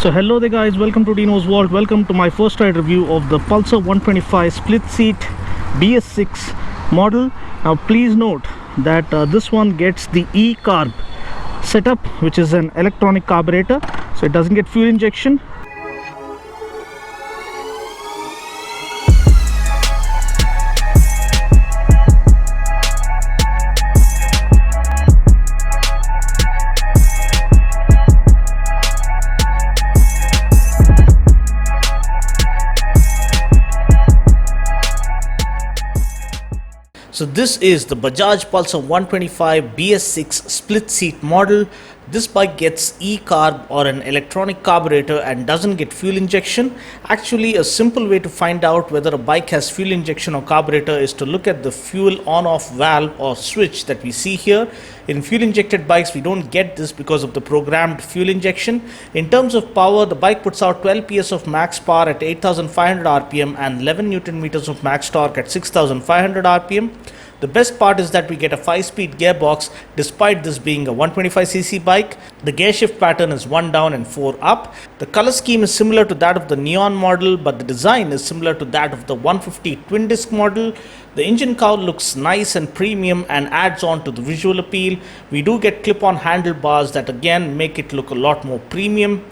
So hello there guys, welcome to Dinos World. Welcome to my first ride review of the Pulsar 125 split seat BS6 model. Now please note that this one gets the e-carb setup, which is an electronic carburetor, so it doesn't get fuel injection. So this is the Bajaj Pulsar 125 BS6 split seat model. This bike gets e-carb or an electronic carburetor and doesn't get fuel injection. Actually, a simple way to find out whether a bike has fuel injection or carburetor is to look at the fuel on-off valve or switch that we see here. In fuel injected bikes, we don't get this because of the programmed fuel injection. In terms of power, the bike puts out 12 PS of max power at 8,500 RPM and 11 Newton meters of max torque at 6,500 RPM. The best part is that we get a 5-speed gearbox despite this being a 125cc bike. The gear shift pattern is 1 down and 4 up. The color scheme is similar to that of the Neon model, but the design is similar to that of the 150 twin disc model. The engine cowl looks nice and premium and adds on to the visual appeal. We do get clip-on handlebars that again make it look a lot more premium.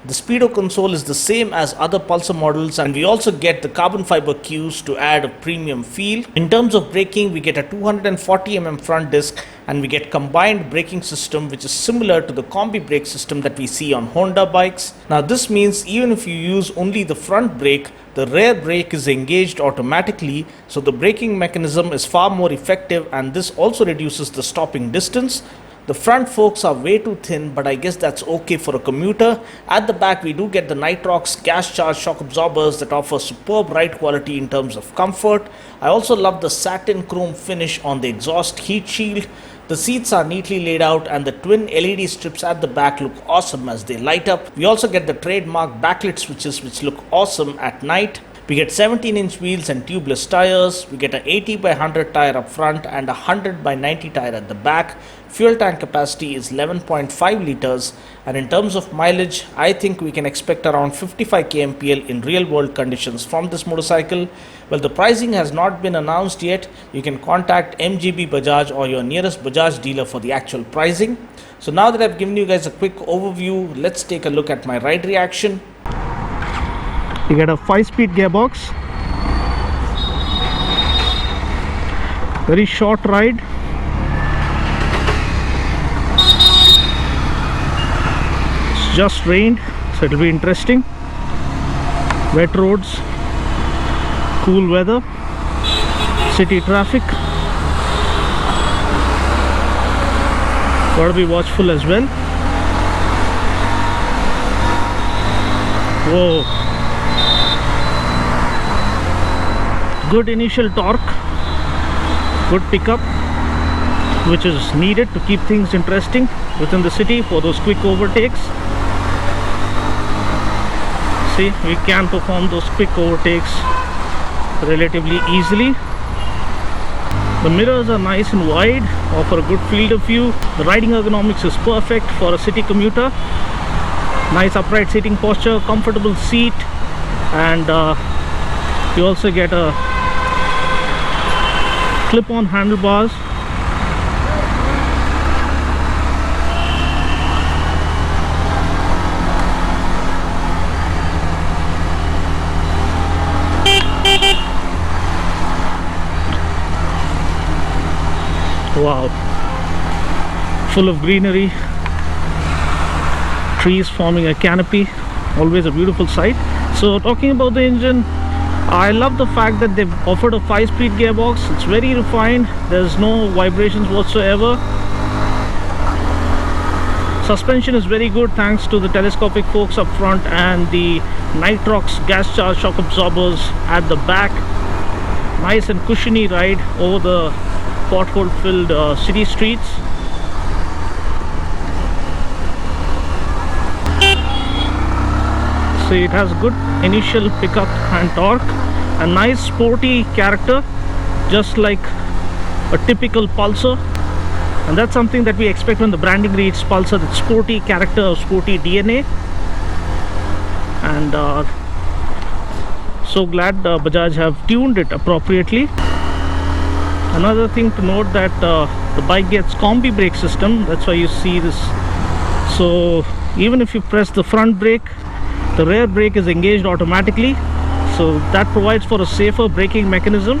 The speedo console is the same as other Pulsar models, and we also get the carbon fiber cues to add a premium feel. In terms of braking, we get a 240mm front disc and we get combined braking system, which is similar to the combi brake system that we see on Honda bikes. Now this means even if you use only the front brake, the rear brake is engaged automatically, so the braking mechanism is far more effective, and this also reduces the stopping distance. The front forks are way too thin, but I guess that's okay for a commuter. At the back, we do get the Nitrox gas charged shock absorbers that offer superb ride quality in terms of comfort. I also love the satin chrome finish on the exhaust heat shield. The seats are neatly laid out and the twin LED strips at the back look awesome as they light up. We also get the trademark backlit switches which look awesome at night. We get 17-inch wheels and tubeless tires. We get an 80 by 100 tire up front and a 100 by 90 tire at the back. Fuel tank capacity is 11.5 liters, and in terms of mileage, I think we can expect around 55 kmpl in real world conditions from this motorcycle. Well, the pricing has not been announced yet. You can contact MGB Bajaj or your nearest Bajaj dealer for the actual pricing. So now that I've given you guys a quick overview, let's take a look at my ride reaction. You get a 5-speed gearbox, very short ride. It's just rained, so it'll be interesting. Wet roads, cool weather, city traffic. Gotta be watchful as well. Whoa. Good initial torque, good pickup, which is needed to keep things interesting within the city for those quick overtakes. See, we can perform those quick overtakes relatively easily. The mirrors are nice and wide, offer a good field of view. The riding ergonomics is perfect for a city commuter. Nice upright seating posture, comfortable seat, and you also get a clip-on handlebars. Wow, full of greenery, trees forming a canopy, always a beautiful sight. So talking about the engine, I love the fact that they've offered a 5-speed gearbox. It's very refined, there's no vibrations whatsoever. Suspension is very good thanks to the telescopic forks up front and the Nitrox gas charged shock absorbers at the back. Nice and cushiony ride over the pothole filled city streets. So it has good initial pickup and torque, a nice sporty character just like a typical Pulsar, and that's something that we expect when the branding reads Pulsar, that sporty character or sporty DNA. and so glad Bajaj have tuned it appropriately. Another thing to note that the bike gets combi brake system. That's why you see this. So even if you press the front brake, the rear brake is engaged automatically, so that provides for a safer braking mechanism.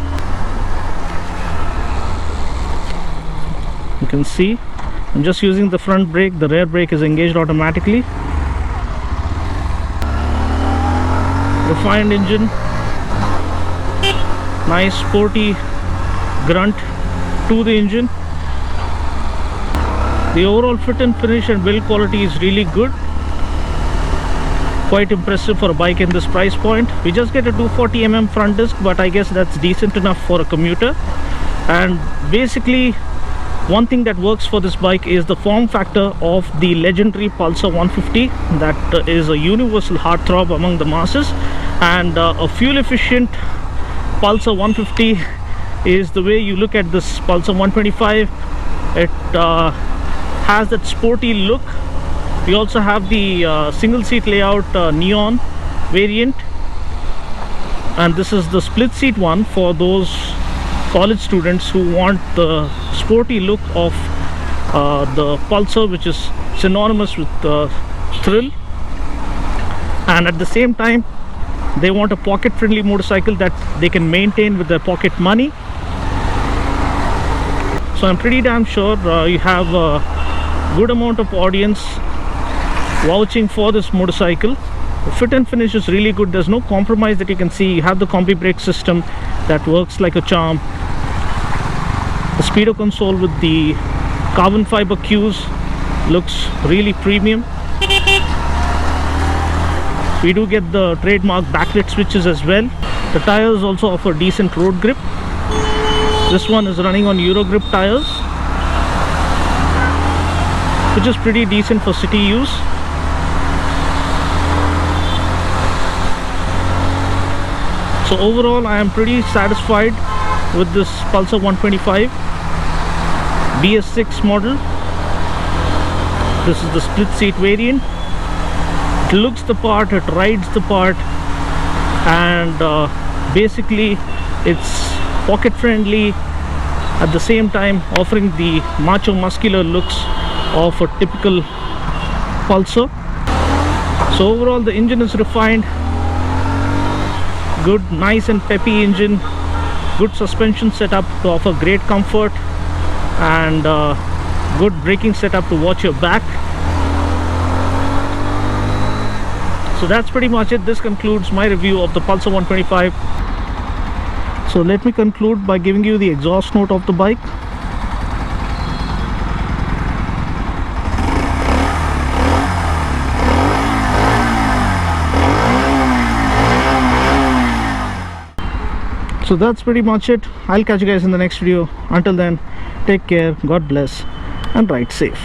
You can see I'm just using the front brake, the rear brake is engaged automatically. Refined engine, nice sporty grunt to the engine. The overall fit and finish and build quality is really good. Quite impressive for a bike in this price point. We just get a 240mm front disc, but I guess that's decent enough for a commuter. And basically one thing that works for this bike is the form factor of the legendary Pulsar 150. That is a universal heartthrob among the masses, and a fuel efficient Pulsar 150 is the way you look at this Pulsar 125. It has that sporty look. We also have the single seat layout neon variant, and this is the split seat one for those college students who want the sporty look of the Pulsar, which is synonymous with thrill, and at the same time they want a pocket friendly motorcycle that they can maintain with their pocket money. So I'm pretty damn sure you have a good amount of audience vouching for this motorcycle. The fit and finish is really good. There's no compromise that you can see. You have the combi brake system that works like a charm. The speedo console with the carbon fiber cues looks really premium. We do get the trademark backlit switches as well. The tires also offer decent road grip. This one is running on Euro grip tires, which is pretty decent for city use. So overall I am pretty satisfied with this Pulsar 125 BS6 model. This is the split seat variant. It looks the part, it rides the part, and basically it's pocket friendly, at the same time offering the macho muscular looks of a typical Pulsar. So overall the engine is refined, good, nice and peppy engine, good suspension setup to offer great comfort, and good braking setup to watch your back. So that's pretty much it. This concludes my review of the Pulsar 125. So let me conclude by giving you the exhaust note of the bike. So that's pretty much it. I'll catch you guys in the next video. Until then, take care, God bless, and ride safe.